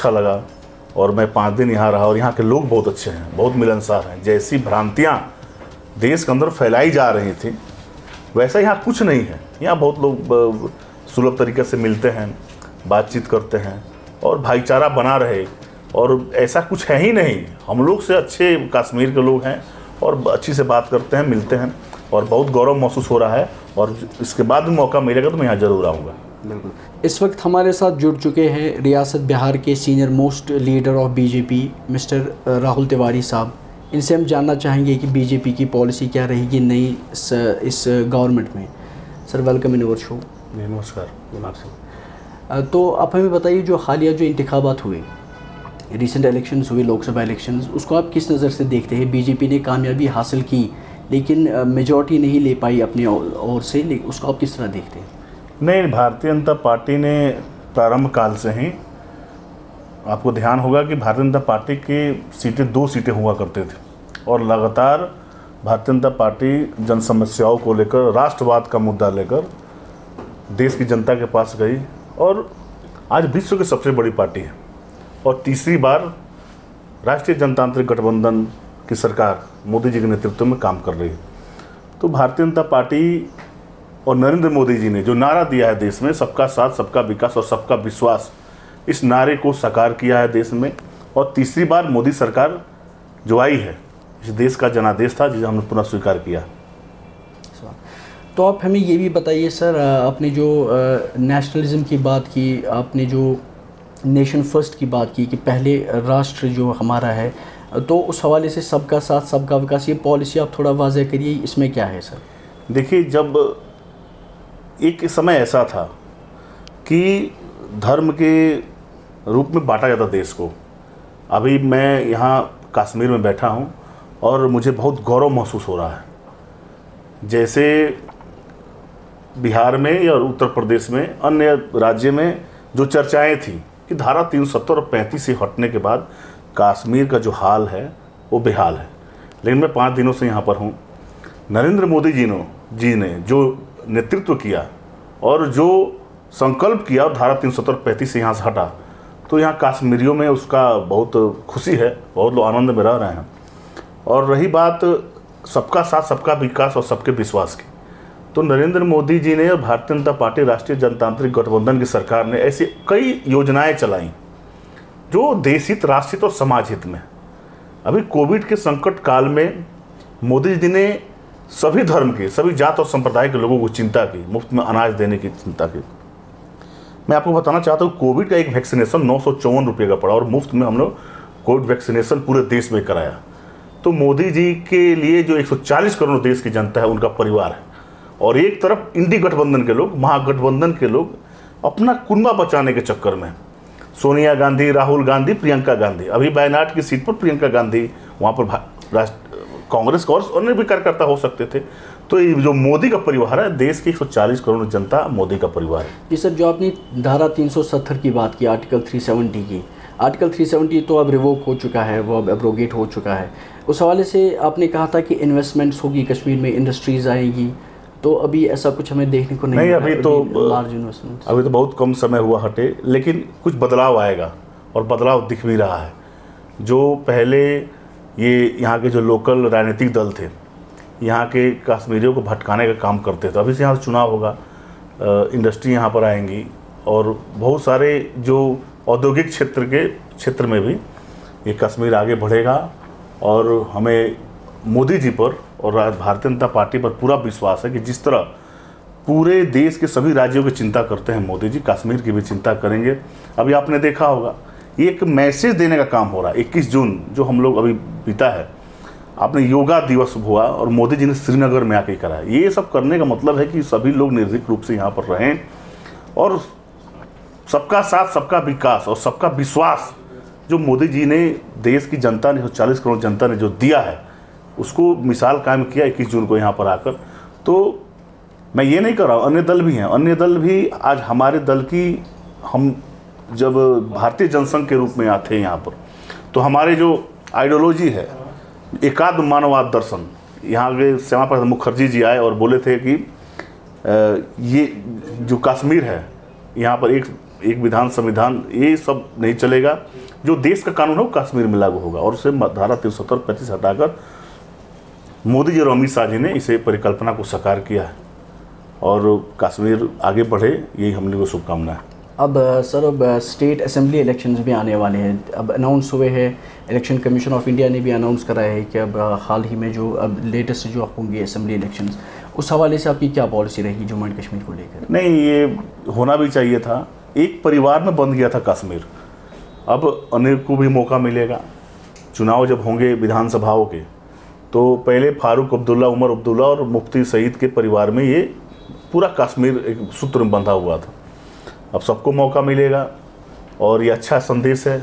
अच्छा लगा और मैं 5 दिन यहाँ रहा और यहाँ के लोग बहुत अच्छे हैं, बहुत मिलनसार हैं। जैसी भ्रांतियाँ देश के अंदर फैलाई जा रही थी वैसा यहाँ कुछ नहीं है। यहाँ बहुत लोग सुलभ तरीके से मिलते हैं, बातचीत करते हैं और भाईचारा बना रहे, और ऐसा कुछ है ही नहीं। हम लोग से अच्छे कश्मीर के लोग हैं और अच्छी से बात करते हैं, मिलते हैं और बहुत गौरव महसूस हो रहा है। और इसके बाद भी मौका मिलेगा तो मैं यहाँ ज़रूर आऊँगा। बिल्कुल। इस वक्त हमारे साथ जुड़ चुके हैं रियासत बिहार के senior most leader of BJP mister Rahul Tiwari साहब। इनसे हम जानना चाहेंगे कि बीजेपी की पॉलिसी क्या रहेगी नई इस गवर्नमेंट में। Sir, welcome in our show. नमस्कार। तो आप हमें बताइए, जो हालिया जो इंतखाबात हुए, रिसेंट इलेक्शंस हुए, लोकसभा इलेक्शंस, उसको आप किस नज़र से देखते हैं? बीजेपी ने कामयाबी हासिल की लेकिन मेजॉरिटी नहीं ले पाई अपनी ओर से, उसको आप किस तरह देखते हैं? नहीं, भारतीय जनता पार्टी ने प्रारंभ काल से ही, आपको ध्यान होगा कि भारतीय जनता पार्टी की सीटें 2 सीटें हुआ करते थे और लगातार भारतीय जनता पार्टी जन समस्याओं को लेकर, राष्ट्रवाद का मुद्दा लेकर देश की जनता के पास गई और आज विश्व की सबसे बड़ी पार्टी है और तीसरी बार राष्ट्रीय जनतांत्रिक गठबंधन की सरकार मोदी जी के नेतृत्व में काम कर रही है। तो भारतीय जनता पार्टी और नरेंद्र मोदी जी ने जो नारा दिया है देश में, सबका साथ, सबका विकास और सबका विश्वास, इस नारे को साकार किया है देश में। और तीसरी बार मोदी सरकार जो आई है, इस देश का जनादेश था जिसे हमने पुनः स्वीकार किया। तो आप हमें ये भी बताइए सर, आपने जो नेशनलिज्म की बात की, आपने जो नेशन फर्स्ट की बात की कि पहले राष्ट्र जो हमारा है, तो उस हवाले से सबका साथ सबका विकास, ये पॉलिसी आप थोड़ा वाज़ह करिए, इसमें क्या है सर? देखिए, जब एक समय ऐसा था कि धर्म के रूप में बांटा जाता देश को। अभी मैं यहाँ कश्मीर में बैठा हूँ और मुझे बहुत गौरव महसूस हो रहा है। जैसे बिहार में या उत्तर प्रदेश में, अन्य राज्य में जो चर्चाएं थी कि धारा 370 और 35 से हटने के बाद कश्मीर का जो हाल है वो बेहाल है। लेकिन मैं 5 दिनों से यहाँ पर हूँ। नरेंद्र मोदी जी ने जो नेतृत्व किया और जो संकल्प किया और धारा 370 और 35 से यहाँ से हटा, तो यहाँ कश्मीरियों में उसका बहुत खुशी है, बहुत लोग आनंद में रह रहे हैं। और रही बात सबका साथ, सबका विकास और सबके विश्वास की, तो नरेंद्र मोदी जी ने और भारतीय जनता पार्टी राष्ट्रीय जनतांत्रिक गठबंधन की सरकार ने ऐसी कई योजनाएं चलाई जो देश हित, राष्ट्र हित और समाज हित में। अभी कोविड के संकट काल में मोदी जी ने सभी धर्म के, सभी जात और संप्रदाय के लोगों को चिंता की, मुफ्त में अनाज देने की चिंता की। मैं आपको बताना चाहता हूँ, कोविड का एक वैक्सीनेशन 954 रुपये का पड़ा और मुफ्त में हम लोग कोविड वैक्सीनेशन पूरे देश में कराया। तो मोदी जी के लिए जो 140 करोड़ देश की जनता है, उनका परिवार है, और एक तरफ इंडी गठबंधन के लोग, महागठबंधन के लोग अपना कुनबा बचाने के चक्कर में, सोनिया गांधी, राहुल गांधी, प्रियंका गांधी, अभी वायनाड की सीट पर प्रियंका गांधी, वहाँ पर कांग्रेस का और अन्य भी कार्यकर्ता हो सकते थे। तो ये जो मोदी का परिवार है, देश की 140 करोड़ जनता मोदी का परिवार है। जी सर, जो आपने धारा 370 की बात की, आर्टिकल 370 की, आर्टिकल 370 तो अब रिवोक हो चुका है, वो अब एब्रोगेट हो चुका है। उस हवाले से आपने कहा था कि इन्वेस्टमेंट्स होगी कश्मीर में, इंडस्ट्रीज़ आएंगी, तो अभी ऐसा कुछ हमें देखने को नहीं अभी तो बहुत कम समय हुआ हटे, लेकिन कुछ बदलाव आएगा और बदलाव दिख भी रहा है। जो पहले ये यहाँ के जो लोकल राजनीतिक दल थे, यहाँ के कश्मीरियों को भटकाने का काम करते थे, अभी से यहाँ चुनाव होगा, इंडस्ट्री यहाँ पर आएंगी और बहुत सारे जो औद्योगिक क्षेत्र में भी ये कश्मीर आगे बढ़ेगा। और हमें मोदी जी पर और भारतीय जनता पार्टी पर पूरा विश्वास है कि जिस तरह पूरे देश के सभी राज्यों की चिंता करते हैं मोदी जी, कश्मीर की भी चिंता करेंगे। अभी आपने देखा होगा, ये एक मैसेज देने का काम हो रहा है। 21 जून जो हम लोग अभी बीता है, आपने योगा दिवस हुआ और मोदी जी ने श्रीनगर में आके कराया। ये सब करने का मतलब है कि सभी लोग निर्भीक रूप से यहाँ पर रहें और सबका साथ, सबका विकास और सबका विश्वास जो मोदी जी ने देश की जनता ने, 40 करोड़ जनता ने जो दिया है, उसको मिसाल कायम किया 21 जून को यहाँ पर आकर। तो मैं ये नहीं कर रहा हूँ, अन्य दल भी हैं, अन्य दल भी आज हमारे दल की, हम जब भारतीय जनसंघ के रूप में आते हैं यहाँ पर, तो हमारे जो आइडियोलॉजी है एकात्म मानववाद दर्शन, यहाँ के श्यामा प्रसाद मुखर्जी जी आए और बोले थे कि ये जो कश्मीर है, यहाँ पर एक एक विधान संविधान ये सब नहीं चलेगा। जो देश का कानून है वो कश्मीर में लागू होगा और उसे धारा 370-35 हटाकर मोदी जी और अमित शाह जी ने इसे परिकल्पना को साकार किया है और कश्मीर आगे बढ़े, यही हम लोगों को शुभकामना है। अब सर अब स्टेट असेंबली इलेक्शंस भी आने वाले हैं, अब अनाउंस हुए हैं, इलेक्शन कमीशन ऑफ इंडिया ने भी अनाउंस कराया है कि अब हाल ही में जो अब लेटेस्ट जो होंगे असेंबली इलेक्शंस, उस हवाले से आपकी क्या पॉलिसी रहेगी जम्मू एंड कश्मीर को लेकर? नहीं, ये होना भी चाहिए था। एक परिवार में बंध गया था कश्मीर, अब अन्य को भी मौका मिलेगा। चुनाव जब होंगे विधानसभाओं के तो पहले फारूक अब्दुल्ला, उमर अब्दुल्ला और मुफ्ती सईद के परिवार में ये पूरा कश्मीर एक सूत्र में बंधा हुआ था। अब सबको मौका मिलेगा और ये अच्छा संदेश है।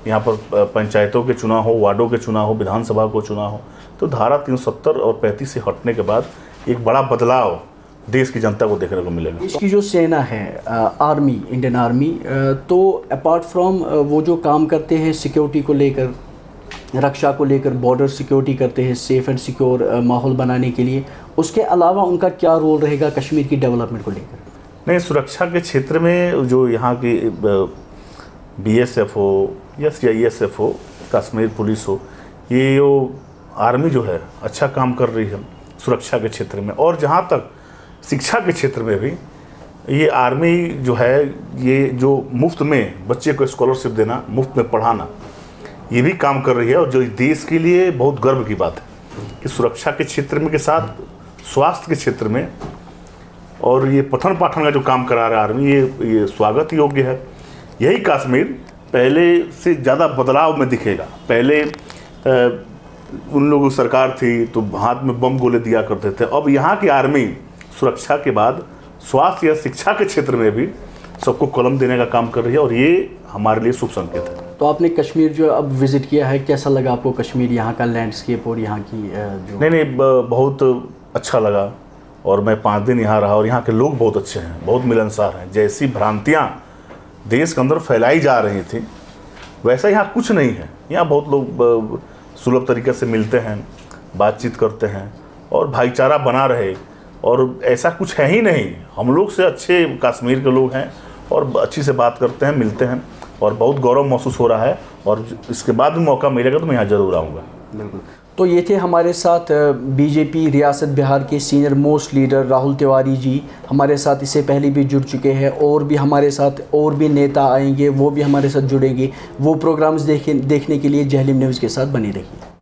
यहाँ पर पंचायतों के चुनाव हो, वार्डों के चुनाव हो, विधानसभा को चुनाव हो, तो धारा 370 और 35 से हटने के बाद एक बड़ा बदलाव देश की जनता को देखने को मिलेगा। देश की जो सेना है आर्मी, इंडियन आर्मी, तो अपार्ट फ्रॉम वो जो काम करते हैं सिक्योरिटी को लेकर, रक्षा को लेकर, बॉर्डर सिक्योरिटी करते हैं, सेफ एंड सिक्योर माहौल बनाने के लिए, उसके अलावा उनका क्या रोल रहेगा कश्मीर की डेवलपमेंट को लेकर? नहीं, सुरक्षा के क्षेत्र में जो यहाँ की BSF हो या CISF हो, कश्मीर पुलिस हो, ये जो आर्मी जो है अच्छा काम कर रही है सुरक्षा के क्षेत्र में। और जहाँ तक शिक्षा के क्षेत्र में भी ये आर्मी जो है, ये जो मुफ्त में बच्चे को स्कॉलरशिप देना, मुफ्त में पढ़ाना, ये भी काम कर रही है। और जो देश के लिए बहुत गर्व की बात है कि सुरक्षा के क्षेत्र में के साथ स्वास्थ्य के क्षेत्र में और ये पठन पाठन का जो काम करा रहा है आर्मी, ये स्वागत योग्य है। यही कश्मीर पहले से ज़्यादा बदलाव में दिखेगा। पहले उन लोगों की सरकार थी तो हाथ में बम गोले दिया करते थे, अब यहाँ की आर्मी सुरक्षा के बाद स्वास्थ्य या शिक्षा के क्षेत्र में भी सबको कलम देने का काम कर रही है और ये हमारे लिए शुभ संकेत है। तो आपने कश्मीर जो अब विज़िट किया है, कैसा लगा आपको कश्मीर, यहाँ का लैंडस्केप और यहाँ की जो? नहीं, बहुत अच्छा लगा और मैं 5 दिन यहाँ रहा और यहाँ के लोग बहुत अच्छे हैं, बहुत मिलनसार हैं। जैसी भ्रांतियाँ देश के अंदर फैलाई जा रही थी वैसा यहाँ कुछ नहीं है। यहाँ बहुत लोग सुलभ तरीके से मिलते हैं, बातचीत करते हैं और भाईचारा बना रहे, और ऐसा कुछ है ही नहीं। हम लोग से अच्छे कश्मीर के लोग हैं और अच्छी से बात करते हैं, मिलते हैं और बहुत गौरव महसूस हो रहा है। और इसके बाद भी मौका मिलेगा तो मैं यहाँ ज़रूर आऊँगा। बिल्कुल। तो ये थे हमारे साथ बीजेपी रियासत बिहार के senior most leader Rahul Tiwari ji. हमारे साथ इससे पहले भी जुड़ चुके हैं और भी हमारे साथ और भी नेता आएंगे, वो भी हमारे साथ जुड़ेंगे। वो प्रोग्राम्स देखने के लिए जहलीम न्यूज़ के साथ बने रहिए।